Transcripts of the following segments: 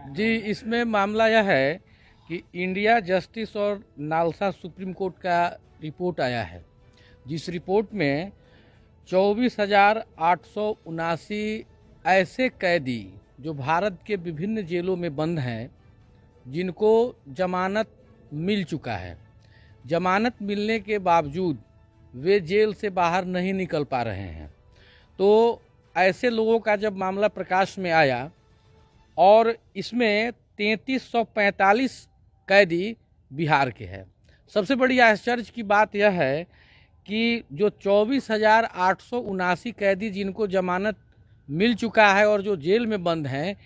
जी, इसमें मामला यह है कि इंडिया जस्टिस और नालसा सुप्रीम कोर्ट का रिपोर्ट आया है, जिस रिपोर्ट में 24,879 ऐसे कैदी जो भारत के विभिन्न जेलों में बंद हैं, जिनको जमानत मिल चुका है। जमानत मिलने के बावजूद वे जेल से बाहर नहीं निकल पा रहे हैं। तो ऐसे लोगों का जब मामला प्रकाश में आया और इसमें 3345 कैदी बिहार के हैं। सबसे बड़ी आश्चर्य की बात यह है कि जो 24,879 कैदी जिनको जमानत मिल चुका है और जो जेल में बंद हैं,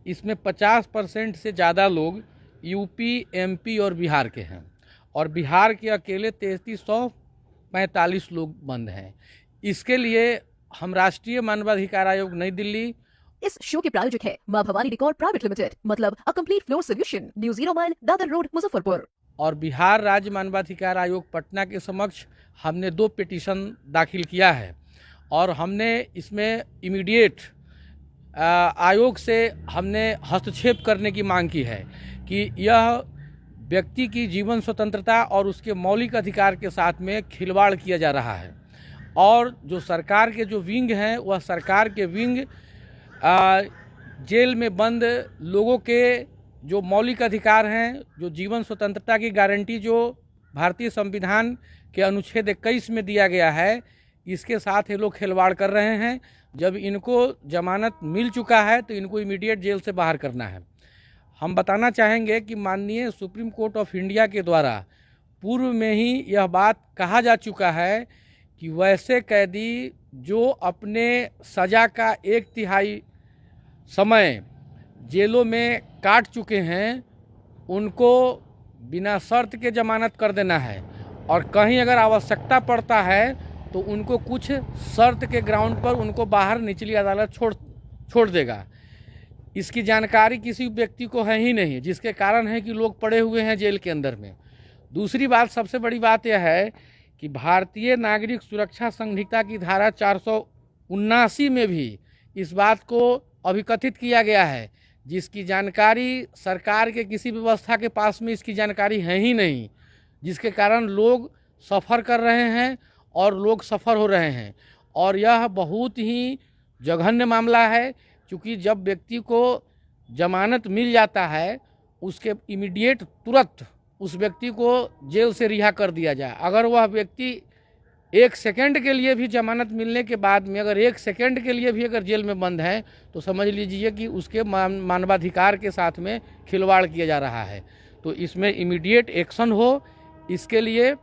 इसमें 50% से ज़्यादा लोग यूपी, एमपी और बिहार के हैं और बिहार के अकेले 3345 लोग बंद हैं। इसके लिए हम राष्ट्रीय मानवाधिकार आयोग नई दिल्ली इस शो के प्रायोजक है मां भवानी डेकोर प्राइवेट लिमिटेड, मतलब a complete floor solution, new 0 mile, Dadar road, Muzaffarpur, और बिहार राज्य मानवाधिकार आयोग पटना के समक्ष हमने 2 पिटीशन दाखिल किया है और हमने इसमें इमीडिएट आयोग से हमने हस्तक्षेप करने की मांग की है कि यह व्यक्ति की जीवन स्वतंत्रता और उसके मौलिक अधिकार के साथ में खिलवाड़ किया जा रहा है और जो सरकार के जो विंग हैं, वह सरकार के विंग जेल में बंद लोगों के जो मौलिक अधिकार हैं, जो जीवन स्वतंत्रता की गारंटी जो भारतीय संविधान के अनुच्छेद 21 में दिया गया है, इसके साथ ये लोग खिलवाड़ कर रहे हैं। जब इनको जमानत मिल चुका है तो इनको इमीडिएट जेल से बाहर करना है। हम बताना चाहेंगे कि माननीय सुप्रीम कोर्ट ऑफ इंडिया के द्वारा पूर्व में ही यह बात कहा जा चुका है कि वैसे कैदी जो अपने सज़ा का 1/3 समय जेलों में काट चुके हैं, उनको बिना शर्त के जमानत कर देना है और कहीं अगर आवश्यकता पड़ता है तो उनको कुछ शर्त के ग्राउंड पर उनको बाहर निचली अदालत छोड़ देगा। इसकी जानकारी किसी व्यक्ति को है ही नहीं, जिसके कारण है कि लोग पड़े हुए हैं जेल के अंदर में। दूसरी बात, सबसे बड़ी बात यह है कि भारतीय नागरिक सुरक्षा संहिता की धारा 479 में भी इस बात को अभिकथित किया गया है, जिसकी जानकारी सरकार के किसी व्यवस्था के पास में इसकी जानकारी है ही नहीं, जिसके कारण लोग सफ़र कर रहे हैं और लोग सफ़र हो रहे हैं। और यह बहुत ही जघन्य मामला है, क्योंकि जब व्यक्ति को जमानत मिल जाता है उसके इमीडिएट तुरंत उस व्यक्ति को जेल से रिहा कर दिया जाए। अगर वह व्यक्ति 1 सेकंड के लिए भी जमानत मिलने के बाद में अगर 1 सेकंड के लिए भी अगर जेल में बंद है तो समझ लीजिए कि उसके मानवाधिकार के साथ में खिलवाड़ किया जा रहा है। तो इसमें इमीडिएट एक्शन हो, इसके लिए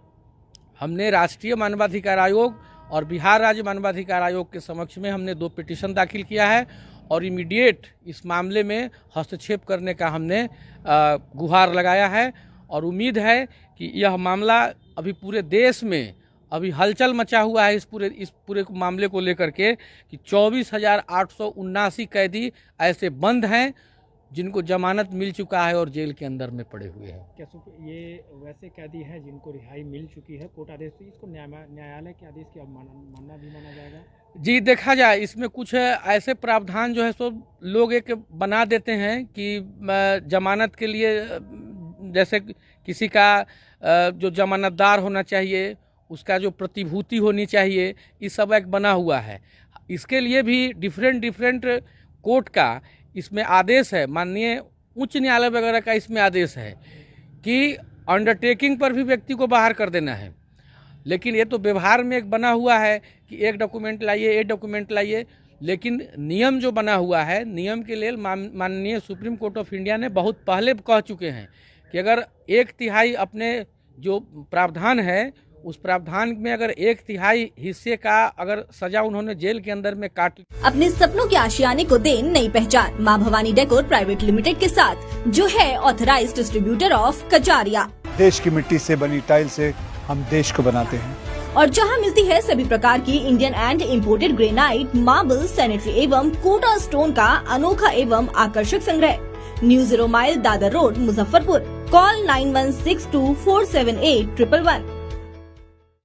हमने राष्ट्रीय मानवाधिकार आयोग और बिहार राज्य मानवाधिकार आयोग के समक्ष में हमने 2 पिटीशन दाखिल किया है और इमीडिएट इस मामले में हस्तक्षेप करने का हमने गुहार लगाया है और उम्मीद है कि यह मामला अभी पूरे देश में अभी हलचल मचा हुआ है इस पूरे मामले को लेकर के कि 24,879 कैदी ऐसे बंद हैं जिनको जमानत मिल चुका है और जेल के अंदर में पड़े हुए हैं। क्या ये वैसे कैदी हैं जिनको रिहाई मिल चुकी है कोर्ट आदेश से, इसको न्यायालय के आदेश की अवमानना भी माना जाएगा? जी, देखा जाए इसमें कुछ ऐसे प्रावधान जो है सो लोग एक बना देते हैं कि जमानत के लिए जैसे किसी का जो जमानतदार होना चाहिए, उसका जो प्रतिभूति होनी चाहिए, ये सब एक बना हुआ है। इसके लिए भी डिफरेंट कोर्ट का इसमें आदेश है, माननीय उच्च न्यायालय वगैरह का इसमें आदेश है कि अंडरटेकिंग पर भी व्यक्ति को बाहर कर देना है। लेकिन ये तो व्यवहार में एक बना हुआ है कि एक डॉक्यूमेंट लाइए, लेकिन नियम जो बना हुआ है, नियम के लिए माननीय सुप्रीम कोर्ट ऑफ इंडिया ने बहुत पहले कह चुके हैं कि अगर 1/3 अपने जो प्रावधान है उस प्रावधान में अगर 1/3 हिस्से का अगर सजा उन्होंने जेल के अंदर में काट, अपने सपनों के आशियाने को दे नई पहचान मां भवानी डेकोर प्राइवेट लिमिटेड के साथ, जो है ऑथराइज्ड डिस्ट्रीब्यूटर ऑफ कजारिया। देश की मिट्टी से बनी टाइल से हम देश को बनाते हैं और जहां मिलती है सभी प्रकार की Indian and imported granite, marble, sanitary एवं कोटा स्टोन का अनोखा एवं आकर्षक संग्रह। New 0 mile, Dadar road, Muzaffarpur. Call 9162478111।